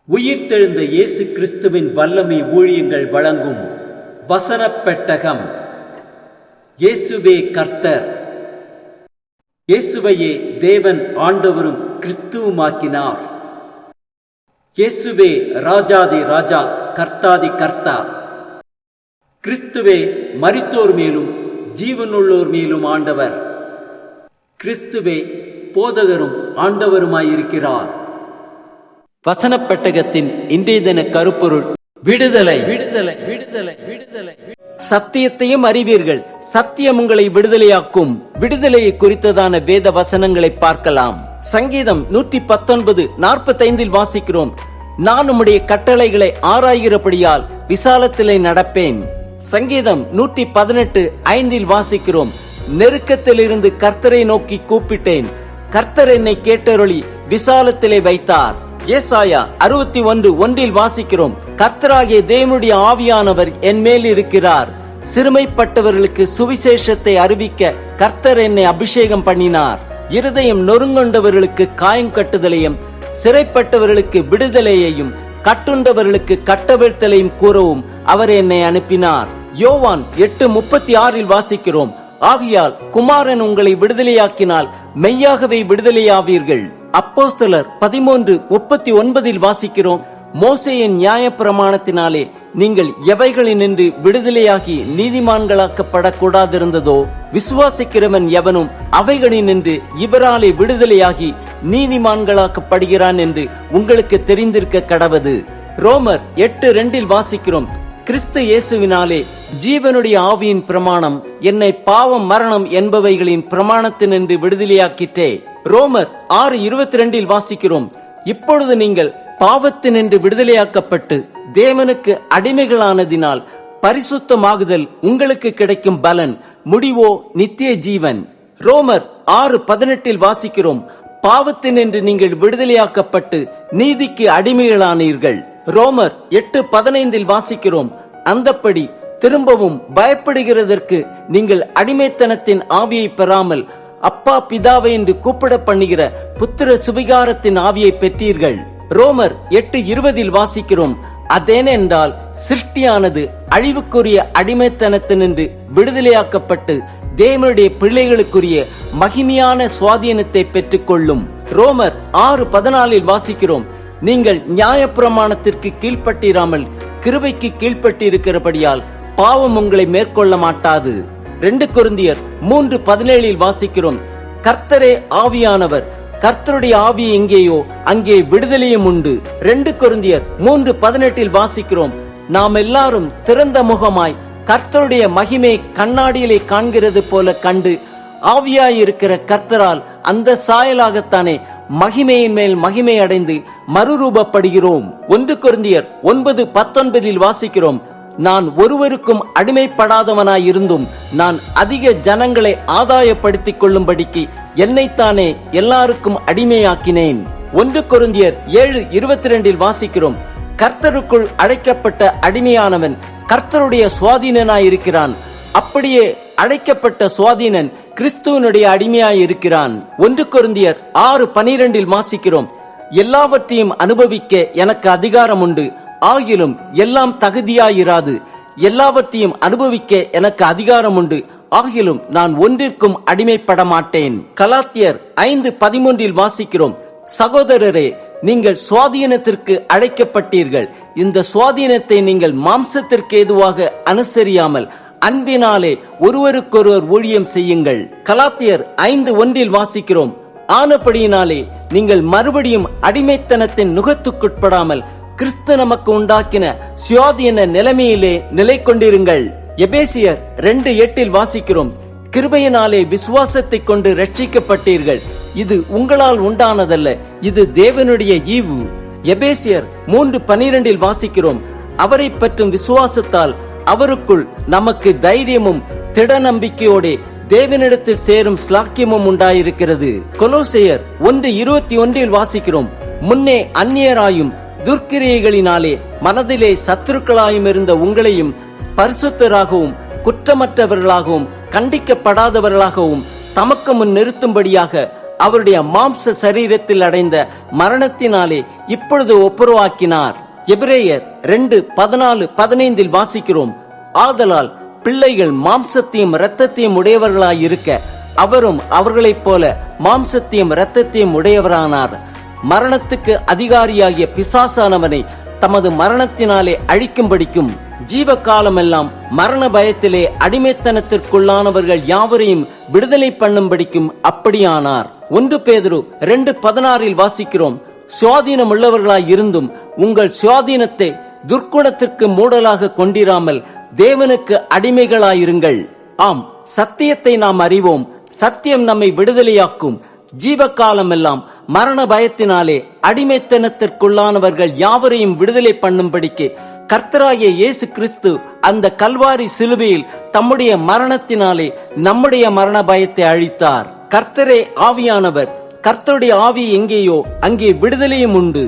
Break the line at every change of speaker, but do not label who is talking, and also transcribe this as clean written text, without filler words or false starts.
உயிர்த்தெழுந்த இயேசு கிறிஸ்துவின் வல்லமை ஊழியங்கள் வழங்கும் வசனப் பெட்டகம். இயேசுவே கர்த்தர். இயேசுவையே தேவன் ஆண்டவரும் கிறிஸ்துவுமாக்கினார். இயேசுவே ராஜாதி ராஜா, கர்த்தாதி கர்த்தா. கிறிஸ்துவே மரித்தோர் மேலும் ஜீவனுள்ளோர் மேலும் ஆண்டவர். கிறிஸ்துவே போதகரும் ஆண்டவருமாயிருக்கிறார். வசனப் பெட்டகத்தின் இன்றைய தின கருப்பொருள் விடுதலை. விடுதலை விடுதலை விடுதலை. சத்தியத்தையும் அறிவீர்கள், சத்தியம் உங்களை விடுதலையாக்கும். விடுதலையை குறித்ததான வேத வசனங்களை பார்க்கலாம். சங்கீதம் 119:45 வாசிக்கிறோம், நான் உம்முடைய கட்டளைகளை ஆராய்கிறபடியால் விசாலத்திலே நடப்பேன். சங்கீதம் 118:5 வாசிக்கிறோம், நெருக்கத்திலிருந்து கர்த்தரை நோக்கி கூப்பிட்டேன், கர்த்தர் என்னை கேட்டருளி விசாலத்திலே வைத்தார். ஏசாயா 61:1 வாசிக்கிறோம், கர்த்தராகிய தேவனுடைய ஆவியானவர் என் மேல் இருக்கிறார், சிறுமைப்பட்டவர்களுக்கு சுவிசேஷத்தை அறிவிக்க கர்த்தர் என்னை அபிஷேகம் பண்ணினார், இருதயம் நொறுங்கொண்டவர்களுக்கு காயம் கட்டுதலையும் சிறைப்பட்டவர்களுக்கு விடுதலையையும் கட்டுண்டவர்களுக்கு கட்டவிழ்த்தலையும் கூறவும் அவர் என்னை அனுப்பினார். யோவான் 8:36 வாசிக்கிறோம், ஆகையால் குமாரன் உங்களை விடுதலையாக்கினால் மெய்யாகவே விடுதலையாவீர்கள். அப்போஸ்தலர் 13:39 வாசிக்கிறோம், மோசேயின் நியாய பிரமாணத்தினாலே நீங்கள் எவைகளினின்று விடுதலையாகி நீதிமான்களாக்கப்படக்கூடாதிருந்ததோ, விசுவாசிக்கிறவன் எவனும் அவைகளினின்று இவராலே விடுதலையாகி நீதிமான்களாக்கப்படுகிறான் என்று உங்களுக்கு தெரிந்திருக்க கடவது. ரோமர் 8:2 வாசிக்கிறோம், கிறிஸ்து இயேசுவினாலே ஜீவனுடைய ஆவியின் பிரமாணம் என்னை பாவம் மரணம் என்பவைகளின் பிரமாணத்தினின்று விடுதலையாக்கிட்டே. ரோமர் 6:22 வாசிக்கிறோம், இப்பொழுது நீங்கள் பாவத்தினின்று விடுதலையாக்கப்பட்டு தேவனுக்கு அடிமைகளானதினால் பரிசுத்தமாகுதல் உங்களுக்கு கிடைக்கும் பலன், முடிவோ நித்திய ஜீவன். ரோமர் 6:18 வாசிக்கிறோம், பாவத்தினின்று நீங்கள் விடுதலையாக்கப்பட்டு நீதிக்கு அடிமைகளானீர்கள். ரோமர் 8:15 வாசிக்கிறோம், அந்தப்படி திரும்பவும் பயப்படுகிறதற்கு நீங்கள் அடிமைத்தனத்தின் ஆவியை பெறாமல் அப்பா பிதாவை என்று கூப்பிட பண்ணுகிற புத்திர சுவிகாரத்தின் ஆவியை பெற்றீர்கள். ரோமர் 8:20 வாசிக்கிறோம், அதேனென்றால் சிருஷ்டியானது அழிவுக்குரிய அடிமைத்தனத்தினின்று விடுதலையாக்கப்பட்டு தேவனுடைய பிள்ளைகளுக்குரிய மகிமையான சுவாதீனத்தை பெற்றுக் கொள்ளும். ரோமர் 6:14 வாசிக்கிறோம், நீங்கள் நியாயப்பிரமாணத்திற்கு கீழ்ப்பட்டிராமல் கிருபைக்கு கீழ்ப்பட்டிருக்கிறபடியால் பாவம் உங்களை மேற்கொள்ள மாட்டாது. 2 கொரிந்தியர் 3:17 வாசிக்கிறோம், கர்த்தரே ஆவியானவர், கர்த்தருடைய ஆவி எங்கேயோ அங்கே விடுதலையும் உண்டு. 2 கொரிந்தியர் 3:18 வாசிக்கிறோம், நாம் எல்லாரும் திறந்த முகமாய் கர்த்தருடைய மகிமை கண்ணாடியிலே காண்கிறது போல கண்டு ஆவியாயிருக்கிற கர்த்தரால் அந்த சாயலாகத்தானே மகிமையின் மேல் மகிமை அடைந்து மறுரூபப்படுகிறோம். 1 கொரிந்தியர் 9:19 வாசிக்கிறோம், நான் ஒருவருக்கும் அடிமைப்படாதவனாய் இருந்தும் நான் அதிக ஜனங்களை ஆதாயப்படுத்திக் கொள்ளும்படிக்கு என்னைத்தானே எல்லாருக்கும் அடிமையாக்கினேன். 1 கொரிந்தியர் 7:22 வாசிக்கிறோம், கர்த்தருக்குள் அழைக்கப்பட்ட அடிமையானவன் கர்த்தருடைய சுவாதீனனாயிருக்கிறான், அப்படியே அழைக்கப்பட்ட சுவாதீனன் கிறிஸ்துவனுடைய அடிமையாயிருக்கிறான். 1 கொரிந்தியர் 6:12 வாசிக்கிறோம், எல்லாவற்றையும் அனுபவிக்க எனக்கு அதிகாரம் உண்டு, ஆகிலும் எல்லாம் தகுதியாயிராது, எல்லாவற்றையும் அனுபவிக்க எனக்கு அதிகாரம் உண்டு, ஆகிலும் நான் ஒன்றிற்கும் அடிமைப்பட மாட்டேன். கலாத்தியர் 5:13 வாசிக்கிறோம், சகோதரரே, நீங்கள் சுவாதீனத்திற்கு அழைக்கப்பட்டீர்கள், இந்த சுவாதீனத்தை நீங்கள் மாம்சத்திற்கு ஏதுவாக அனுசரியாமல் அன்பினாலே ஒருவருக்கொருவர் ஊழியம் செய்யுங்கள். கலாத்தியர் 5:1 வாசிக்கிறோம், ஆனபடியினாலே நீங்கள் மறுபடியும் அடிமைத்தனத்தின் நுகத்துக்குட்படாமல் கிறிஸ்து நமக்கு உண்டாக்கின சுயாதீன நிலைமையிலே நிலை கொண்டிருங்கள். எபேசியர் 2:8 வாசிக்கிறோம், கிருபையினாலே விசுவாசத்தை கொண்டு ரட்சிக்கப்பட்டீர்கள், இது உங்களால் உண்டானதல்ல, இது தேவனுடைய ஈவு. எபேசியர் 3:12 வாசிக்கிறோம், அவரை பற்றும் விசுவாசத்தால் அவருக்குள் நமக்கு தைரியமும் திட நம்பிக்கையோட தேவனிடத்தில் சேரும் ஸ்லாக்கியமும் உண்டாயிருக்கிறது. கொலோசையர் 1:21 வாசிக்கிறோம், முன்னே அந்நியராயும் துர்க்கிரியைகளினாலே மனதிலே சத்துருக்களாயும் இருந்த உங்களையும் பரிசுத்தராகவும் குற்றமற்றவர்களாகவும் கண்டிக்கப்படாதவர்களாகவும் தமக்கு முன் நிறுத்தும்படியாக அவருடைய மாம்ச சரீரத்தில் அடைந்த மரணத்தினாலே இப்பொழுது ஒப்புரவாக்கினார். எபிரேயர் 2:14-15 வாசிக்கிறோம். ஆதலால் பிள்ளைகள் மாம்சத்தையும் இரத்தத்தையும் உடையவர்களாயிருக்க அவரும் அவர்களைப் போல மாம்சத்தையும் இரத்தத்தையும் உடையவரானார். மரணத்துக்கு அதிகாரியாகிய பிசாசானவனை தமது மரணத்தினாலே அழிக்கும்படிக்கும் ஜீவ காலமெல்லாம் மரண பயத்திலே அடிமைத்தனத்திற்குள்ளானவர்கள் யாவரையும் விடுதலை பண்ணும்படிக்கும் அப்படியானார். 1 பேதுரு 2:16 வாசிக்கிறோம். சுவாதீனம் உள்ளவர்களாய் இருந்தும் உங்கள் சுவாதீனத்தை துர்க்குணத்திற்கு மூடலாக கொண்டிராமல் தேவனுக்கு அடிமைகளாயிருங்கள். ஆம், சத்தியத்தை நாம் அறிவோம், சத்தியம் நம்மை விடுதலையாக்கும். ஜீவ காலமெல்லாம் மரண பயத்தினாலே அடிமைத்தனத்திற்குள்ளானவர்கள் யாவரையும் விடுதலை பண்ணும்படிக்கு கர்த்தராகிய இயேசு கிறிஸ்து அந்த கல்வாரி சிலுவையில் தம்முடைய மரணத்தினாலே நம்முடைய மரண பயத்தை அழித்தார். கர்த்தரே ஆவியானவர். கர்த்தருடைய ஆவி எங்கேயோ அங்கே விடுதலையும் உண்டு.